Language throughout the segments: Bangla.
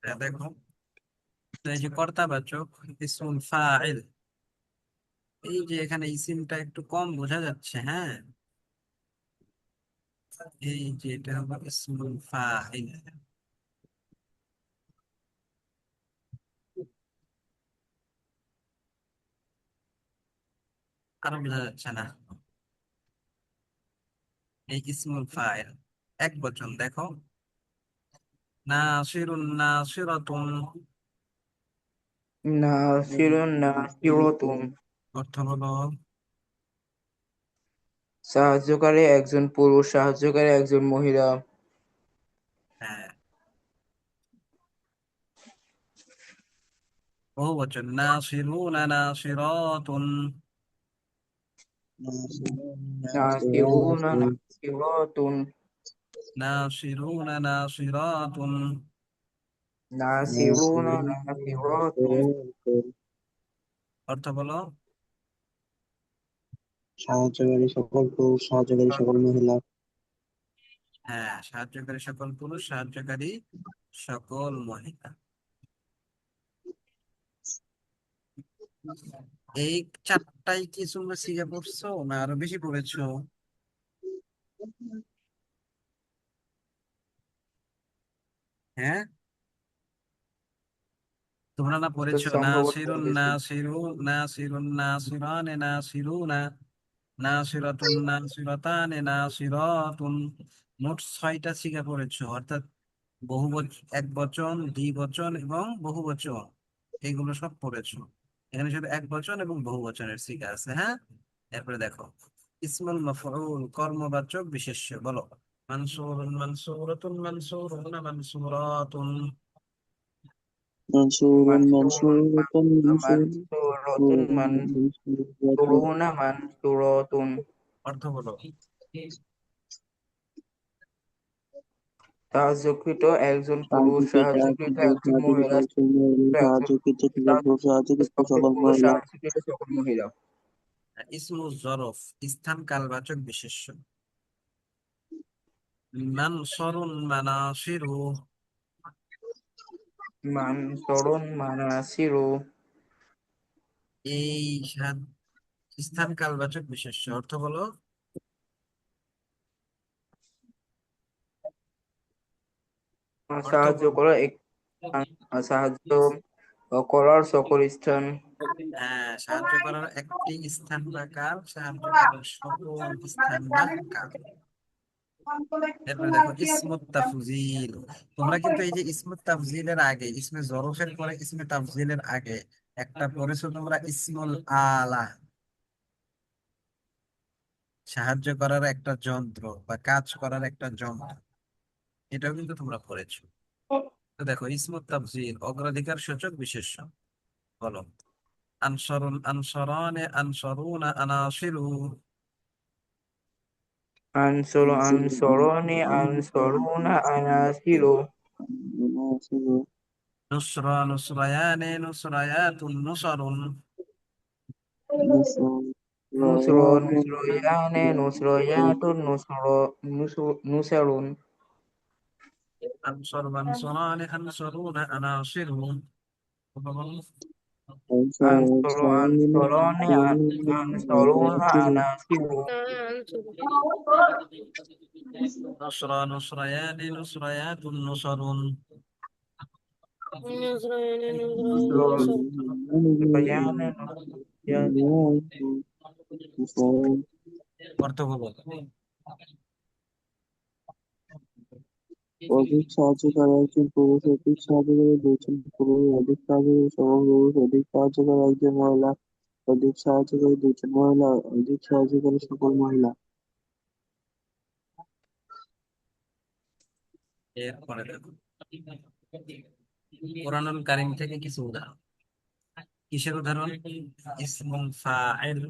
দেখো, এই যে কর্তাবাচক ইসমুল ফাইল, এই যে এখানে ইসিমটা একটু কম বোঝা যাচ্ছে, হ্যাঁ। এই যে এটা হলো ইসমুল ফাইল। আরো বোঝা যাচ্ছে না। এই ইসমুল ফাইল এক বচন, দেখো, নাসিরুন নাসিরাতুন। নাসিরুন নাসিরাতুন। অর্থ হলো, সাহায্যকারী একজন পুরুষ, সাহায্যকারী একজন মহিলা। হ্যাঁ, বহু বচন, নাসিরুনা নাসিরাতুন। নাসিরুনা নাসিরাতুন। নাসিরুনা নাসিরাতুন। নাসিরুনা নাসিরাতুন। অর্থ বলো। সাহায্যকারী সকল পুরুষ, সাহায্যকারী সকল মহিলা। হ্যাঁ, সাহায্যকারী সকল পুরুষ, সাহায্যকারী সকল মহিলা। এই চারটাই কি তোমরা শিখে পড়ছো না আরো বেশি পড়েছো? হ্যাঁ, তোমরা না তো পড়েছো সম্ভবত নাসিরুন বেশি। নাসিরু, নাসিরুন নাসিরানে নাসিরুনা, নাসিরাতুন নাসিরাতানে নাসিরাতুন। মোট 6টা শিখে পড়েছো, অর্থাৎ বহু বচন, এক বচন, দ্বিবচন এবং বহু বচন, এগুলো সব পড়েছো। এখানে শুধু এক বচন এবং বহু বচনের শিখা আছে, হ্যাঁ। এরপরে দেখো, ইসমুল মাফউল কর্মবাচক বিশেষ্য, বলো। মানসুরুন মানসুরাতুন মানসুরুনা মানসুরাতুন। মানসুরুন মানসুরুন মানসুরাতুন মানসুরাতুন মানসুরাতুন। মানসুরুনা মানসুরাতুন। অর্থ বলো। সাহায্যকৃত একজন পুরুষ, সাহায্যকৃত একজন সাহায্যকৃত পুরুষ, একজন সাহায্যকৃত মহিলা, একজন মহিলা, একজন সাহায্যকৃত সকল পুরুষ, সাহায্যকৃত সকল সকল পুরুষ, মহিলা। সাহায্যকৃত সকল মহিলা। ইসমু জরফ স্থান কালবাচক বিশেষ্য, মানসরুন মানাসিরু। মানসরুন মানাসিরু। এই স্থান কালবাচক বিশেষ্য, অর্থ বলো। অর্থ সাহায্য বলো। করা সাহায্য করার সকল স্থান। হ্যাঁ, সাহায্য করার একটি স্থান বা কাল, সাহায্য করার সকল স্থান বা কাল। এরপরে দেখো ইসমুত তাফজিল। তোমরা কিন্তু এই যে ইসমুত তাফজিলের আগে, ইসমে জরফের পরে ইসমে তাফজিলের আগে একটা পড়েছো তোমরা, ইসমুল আলা, সাহায্য করার একটা যন্ত্র বা কাজ করার একটা যন্ত্র, এটাও কিন্তু তোমরা পড়েছো। তো দেখো, ইসমুত তাফজিল অগ্রাধিকার সূচক বিশেষ্য, বলো। আনসারুন আনসারানে আনসারুনা আনাসিরু। আনসরনি আনসরুনা আনাসিরু। নুসরা নুসরায়ানে নুসরায়াতুন নুসারুন। নুসরয়ানে নুসরয়াতুন নুসারুন। আনসার আনসারানে আনসারুনা আনাসিরু। আনসরনি আনসরুনা আনাসিরু। نصرة نصريان نصريات نصر. নুসরয়ানে অর্থ বলো। অধিক সাহায্যকারী একজন পুরুষ, অধিক সাহায্যকারী দুজন পুরুষ, অধিক সাহায্যকারী সকল পুরুষ, অধিক সাহায্যকারী একজন মহিলা, অধিক সাহায্যকারী দুজন মহিলা, অধিক সাহায্যকারী সকল মহিলা। এরপরে দেখো, কোরআনুল কারীম থেকে কিছু উদাহরণ। কিসের উদাহরণ? ইসমুল ফাইল,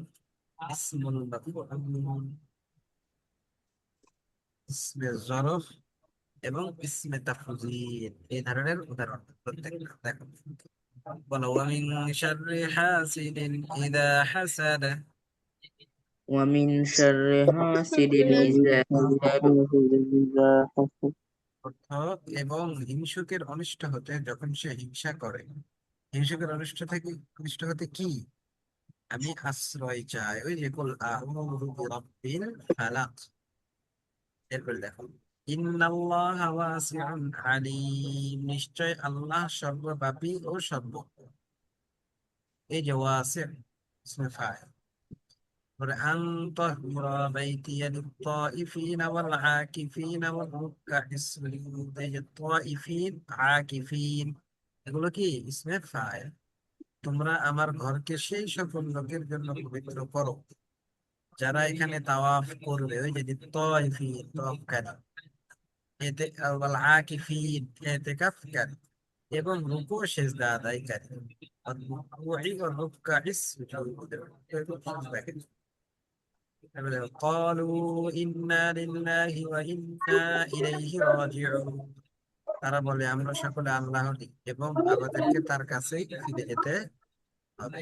ইসমুল মাফউল, ইসমে জরফ এবং ইসমে তাফজিল, এই ধরনের উদাহরণ প্রত্যেকটা দেখো। বলো, ওয়ামিন শাররি হাসিদিন ইযা হাসাদ। ওয়ামিন শাররি হাসিদিন ومن ইযা شر হাসাদ। حاسد إذا حسد অর্থ এবং হিংসুকের অনিষ্ট হতে যখন সে হিংসা করে, হিংসুকের অনিষ্ট হতে কি আমি আশ্রয় চাই, ওই যে কুল আউযু বিরাব্বিল ফালাক। এরপরে দেখো ইন্নাল্লাহা ওয়াসিউন আলিম, নিশ্চয় আল্লাহ সর্বব্যাপী ও সর্বজ্ঞ। এই যে ওয়াসি ইসমে ফাইল। আন তাহরা বাইতিয়া লিত-তাইফিনা ওয়াল আকিফিনা ওয়ার রুকআইস সুজুদ। এই যে তাইফিন, আকিফিন, এগুলো কি ইসমে ফাইল। তোমরা আমার ঘরকে সেই সকল লোকের জন্য পবিত্র করো যারা এখানে তাওয়াফ করবে, ওই যে তাওয়াফিন তাওয়াফকারী, এতে ওয়াল আকিফিন ইতিকাফকারী, এবং রুকু ও সিজদা আদায়কারী। আর রুকুই ওয়া রুকআইস সুজুদ, এগুলো কি? قالوا إنا لله وإنا إليه راجعون। তারা বলে আমরা সকলে আল্লাহরই এবং আমাদেরকে তার কাছেই ফিরে যেতে হবে।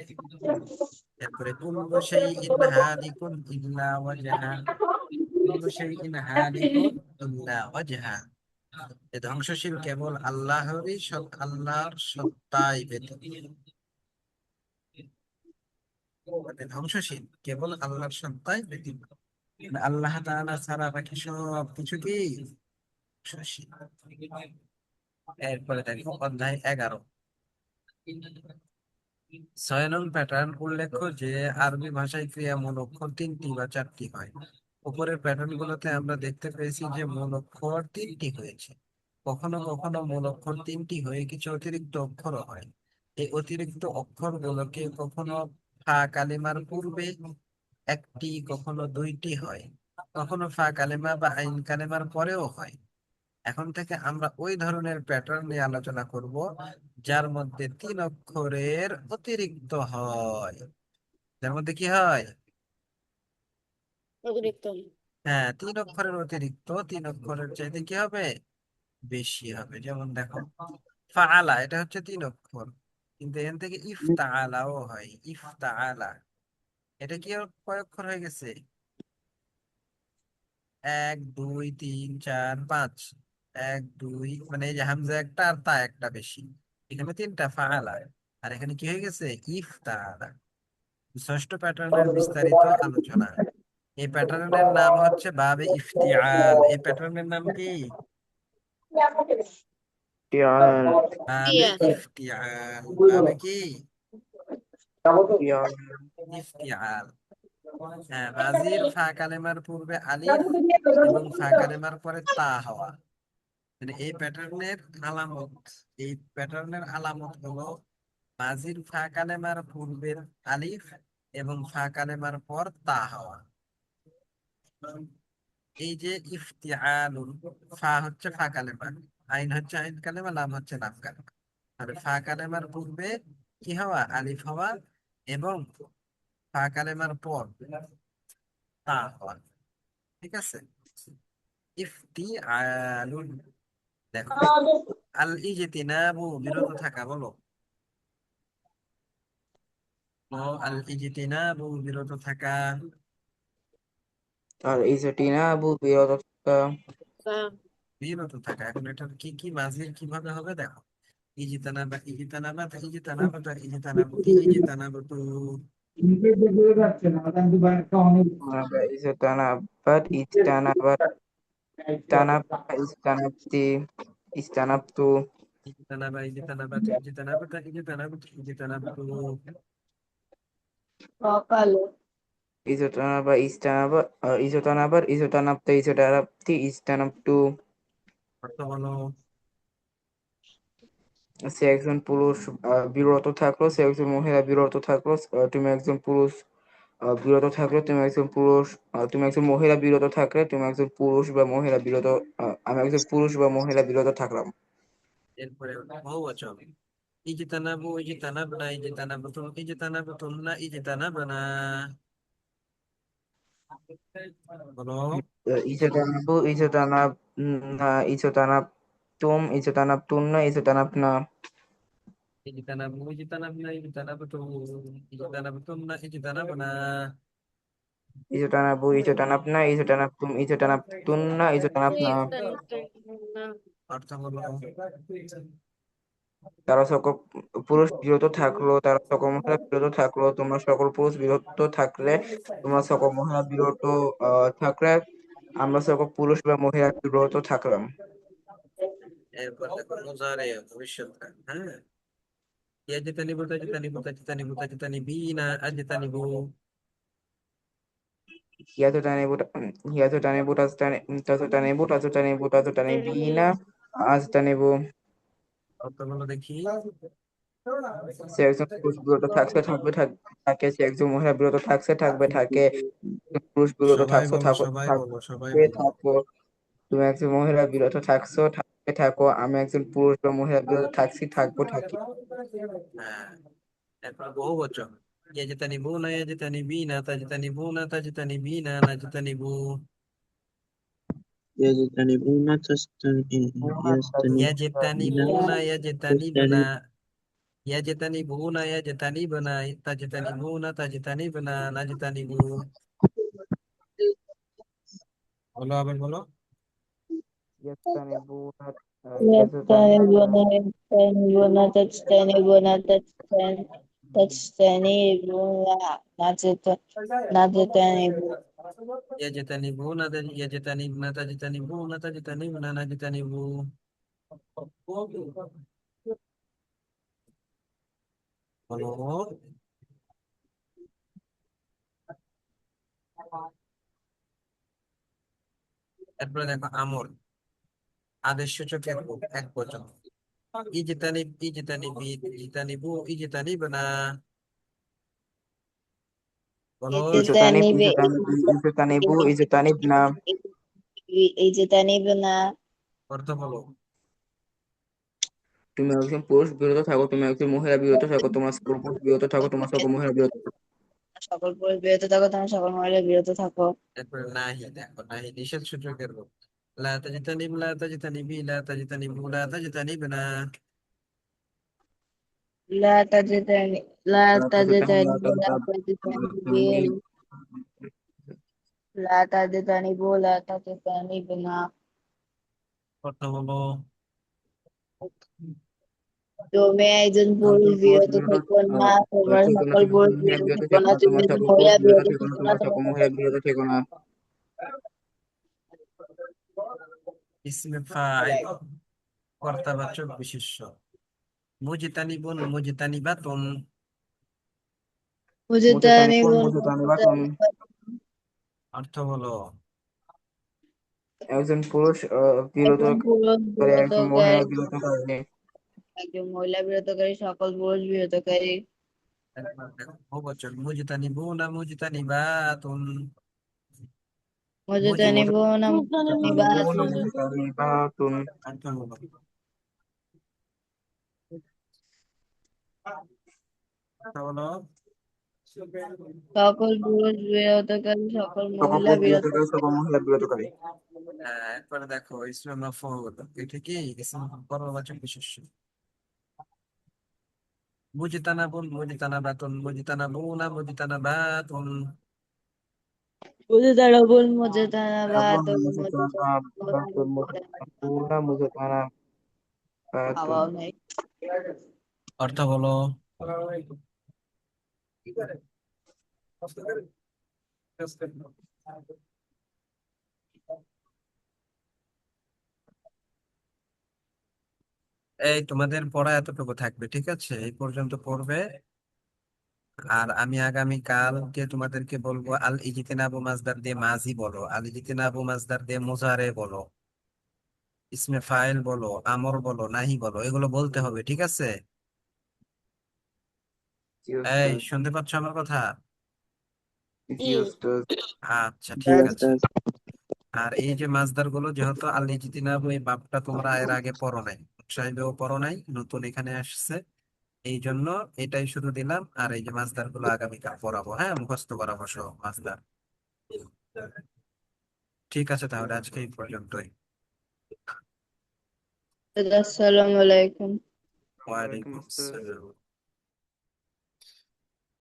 এরপরে কুল্লু শাইইন হালিকুন ইল্লা ওয়াজহা, কুল্লু শাইইন হালিকুন ইল্লা ওয়াজহা। এ ধ্বংসশীল কেবল আল্লাহরই, আল্লাহর সত্তাই ব্যতীত। মানে ধ্বংসশীল কেবল আল্লাহর সত্তাই ব্যতীত, মানে আল্লাহ তাআলা ছাড়া বাকি সব কিছু কি ধ্বংসশীল। এরপরে দেখো অধ্যায় 11, 6 নং প্যাটার্ন। উল্লেখ্য যে আরবি ভাষায় ক্রিয়া মূল অক্ষর 3টি বা 4টি হয়। উপরের প্যাটার্ন গুলোতে আমরা দেখতে পেয়েছি যে মূল অক্ষর 3টি হয়েছে। কখনো কখনো মূল অক্ষর 3টি হয়ে কিছু অতিরিক্ত অক্ষরও হয়। এই অতিরিক্ত অক্ষরগুলোকে কখনো ফা কালিমার পূর্বে একটি, কখনো 2টি হয়, কখনো ফা কালিমা বা আইন কালিমার পরেও হয়। এখন থেকে আমরা ওই ধরনের প্যাটার্ন নিয়ে আলোচনা করব যার মধ্যে 3 অক্ষরের অতিরিক্ত হয়। যার মধ্যে কি হয়? অতিরিক্ত। হ্যাঁ, 3 অক্ষরের অতিরিক্ত 3 অক্ষরের চাইতে কি হবে? বেশি হবে। যেমন দেখো ফাআলা, এটা হচ্ছে 3 অক্ষর, কিন্তু এখান থেকে ইফতাআলাও হয়। ইফতাআলা, এটা কি কয় অক্ষর হয়ে গেছে? 1 2 3 4 5। 1 2, মানে এই যে হামজা একটা আর তা একটা বেশি, এখানে 3টা ফাআলা। আর এখানে কি হয়ে গেছে? ইফতাআলা। ষষ্ঠ প্যাটার্নের বিস্তারিত আলোচনা। এই প্যাটার্নের নাম হচ্ছে বাবে ইফতিআল। এই প্যাটার্নের নাম কি? টিয়াল, বাবে ইফতিআল। বাবে কি? টিয়াল, ইফতিআল। হ্যাঁ, বাজির ফা কালেমার পূর্বে আলিফ এবং ফা কালেমার পরে তা হওয়া, মানে এই প্যাটার্নের আলামত হলো মাঝির ফা কালেমার পূর্বের আলিফ এবং ফা কালেমার পর তা হওয়া। এই যে ইফতিআলুন, ফা হচ্ছে ফা কালেমা, আইন হচ্ছে আইন কালেমা, লাম হচ্ছে লাম কালেমা। আর ফা কালেমার পূর্বে কি হওয়া? আলিফ হওয়া, এবং ফা কালেমার পর তা হওয়া। ঠিক আছে? ইফতিআলুন। দেখো আল ইজতিনাবু, বিরত থাকা, বলো। আল ইজতিনাবু, বিরত থাকা। আর ইজতিনাবু বিরত থাকা, বিরত থাকা। এখন এটার কি কি মাঝির কিভাবে হবে দেখো। ইজতানাবা ইজতানাবাত ইজতানাবাতা ইজতানাবতি ইজতানাবাতু। ইজতানাবাত ইজতানাবাত, ইজতানাবা ইজতানাবতি ইজতানাবতু, ইজতানাবা ইজতানাবাত ইজতানাবাতা ইজতানাবতি ইজতানাবাতু। ইজতানাবা ইজতানাবা, ইজতানাবার ইজতানাবতা ইজতানাবতি ইজতানাবতু। অর্থ বলো। সে একজন পুরুষ বিরত থাকলো, সে একজন মহিলা বিরত থাকলো, তুমি একজন পুরুষ বিরত থাকলে, তুমি একজন মহিলা বিরত থাকলে, তুমি একজন পুরুষ বা মহিলা বিরত, আমি একজন পুরুষ বা মহিলা বিরত থাকলাম। এরপরে বহুবচন। ইজতানাবু ইজতানাবনা ইজতানাবাতুম ইজতানাবাতুন্না ইজতানাবানা। বলো। ইজতানাবু ইজতানাবনা ইজতানাবতুম ইজতানাবতুন্না ইজতানাবনা, ইজতানাবু ইজতানাবনা ইজতানাবাতুম ইজতানাবাতুন্না ইজতানাবানা। ইজতানাবু ইজতানাবনা ইজতানাবতুম ইজতানাবতুন্না ইজতানাবনা। অর্থ হলো তারা সকল পুরুষ বিরত থাকলো, তারা সকল মহিলা বিরত থাকলো, তোমরা সকল পুরুষ বিরত থাকলে, তোমরা সকল মহিলা বিরত থাকলে, আমরা সকল পুরুষ বা মহিলা বিরত থাকলাম। এরপর দেখো মুজারে ভবিষ্যৎকাল। হ্যাঁ, ইয়াজতানিবু তাজতানিবু তাজতানিবু তাজতানিবিনা আজতানিবু। ইয়াতুতানিবু ইয়াতুতানিবু তাজতানিবু তাজতানিবু তাজতানিবিনা আজতানিবু। অর্থ বলো দেখি। সে একজন পুরুষ বিরত থাকছে থাকবে থাকে, সে একজন মহিলা বিরত থাকছে থাকবে থাকে, পুরুষ বিরত সবাই থাকছো বলো, থাকো সবাই বলো, সবাই থাকবে বলো। থাকো, তুমি একজন মহিলা বিরত থাকছো থাকবে থাকো, আমি একজন পুরুষ বা মহিলা বিরত থাকছি থাকবো থাকি। হ্যাঁ, এরপর বহু বচন। ইয়াজতানিবুনা ইয়াজতানিবিনা তাজতানিবুনা তাজতানিবিনা নাজতানিবু। يجتنبون يجتنبون ইয়াজতানিবুনা ইয়াজতানিবনা ইয়াজতানিবুনা ইয়াজতানিবনা তাজতানিবুনা তাজতানিবনা নাজতানিবু। বলো, আবার বলো। ইয়াজতানিবুনা يجتنبون ইয়াজতানিবুনা يجتنبون تجتنبون تجتنبون نجتنب ইয়াজতানিবুনা ইয়াজতানিবনা তাজতানিবুনা তাজতানিবনা নাজতানিবু। বলো। এরপরে দেখো আমর, আদেশ সূচক এক বচন। ইজতানিবু ইজতানিবনা। বলো। يجتنب ইজতানিবনা। يجتنبنا অর্থ বলো। তুমি একজন পুরুষ বিরত থাকো, তুমি একজন মহিলা বিরত থাকো, তোমার সকল পুরুষ বিরত থাকো, তোমার সকল মহিলা বিরত থাকো। সকল পুরুষ বিরত থাকো, তোমরা সকল মহিলা বিরত থাকো। এরপরে নাহি, দেখো নাহি নিষেধ সূচকের রূপ। লা তাজতানিব লা তাজতানিবি লা তাজতানিবু লা তাজতানিবনা। لا تجتنب لا لا تجتنب لا تجتنب لا تجتنب لا تجتنب لا تجتنبنا অর্থ হলো তুমি একজন পুরুষ একজন পুরুষ বিরত বিরত থেকো না, তোমরা থেকো না, সকল তুমি পুরুষ একজন মহিলা বিরত বিরত থেকো থেকো না, না, তুমি তোমার একজন সকল পুরুষ মহিলা বিরত বিরত থেকো না, থেকো না, তোমার সকল মহিলা বিরত থেকো না। ইসমে ফাইল, কর্তাবাচক বিশেষ্য। মুজতানিবুন মুজতানিবাতুন। মুজতানিব মুজতানিবুন মুজতানিবাতুন। অর্থ হলো একজন পুরুষ বিরত একজন পুরুষ করে, একজন মহিলা বিরতকারী, বিরত করে। একজন মহিলা বিরতকারী, সকল পুরুষ বিরতকারী। বহুবচন। মুজতানিবুনা মুজতানিবাতুন। মুজতানিব না মুজতানিবুন মুজতানিবাতুন মুজতানিবাতুন। অর্থ হলো অর্থ হলো সকল পুরুষ বিরতকারী, সকল সকল মহিলা পুরুষ বিরত করে, বিরতকারী। সকল মহিলা বিরত করে। এরপরে দেখো ইসমে মাফউল, এটা কি ইসম কর্মবাচক বিশেষ্য। মুজতানাবুন মুজতানাবাতুন মুজতানাবুনা মুজতানাবাতুন। মুজতানাবুন মুজতানাবুন মুজতানাবাতুন মুজতানাবাতুন মুজতানাবুনা মুজতানাবাতুন। হাওয়াও নেই। অর্থ হলো এই তোমাদের পড়া এতটুকু থাকবে, ঠিক আছে, এই পর্যন্ত পড়বে। আর আমি আগামী কালকে তোমাদেরকে বলবো আল ইজতিনাবু মাজদার দিয়ে মাজি বলো, আল ইজতিনাবু মাজদার দিয়ে মুজারে বলো, ইসমে ফাইল বলো, আমর বলো, নাহি বলো, এগুলো বলতে হবে, ঠিক আছে। জি এই ওস্তাদ। শুনতে পাচ্ছ আমার কথা? জি ওস্তাদ। আচ্ছা, ঠিক আছে। আর এই যে মাছদার গুলো, যেহেতু আল ইজতিনাবু এই বাবটা তোমরা এর আগে পড়ো নাই, সাহেবেও পড়ো নাই, নতুন এখানে আসছে, এই জন্য এটাই শুধু দিলাম। আর এই যে মাছদার গুলো আগামীকাল পড়াবো, হ্যাঁ, মুখস্থ করাবো সব মাছদার। ঠিক আছে, তাহলে আজকে এই পর্যন্তই। আসসালামু আলাইকুম। ওয়ালাইকুম ওয়ালাইকুম আসসালাম। আসসালাম।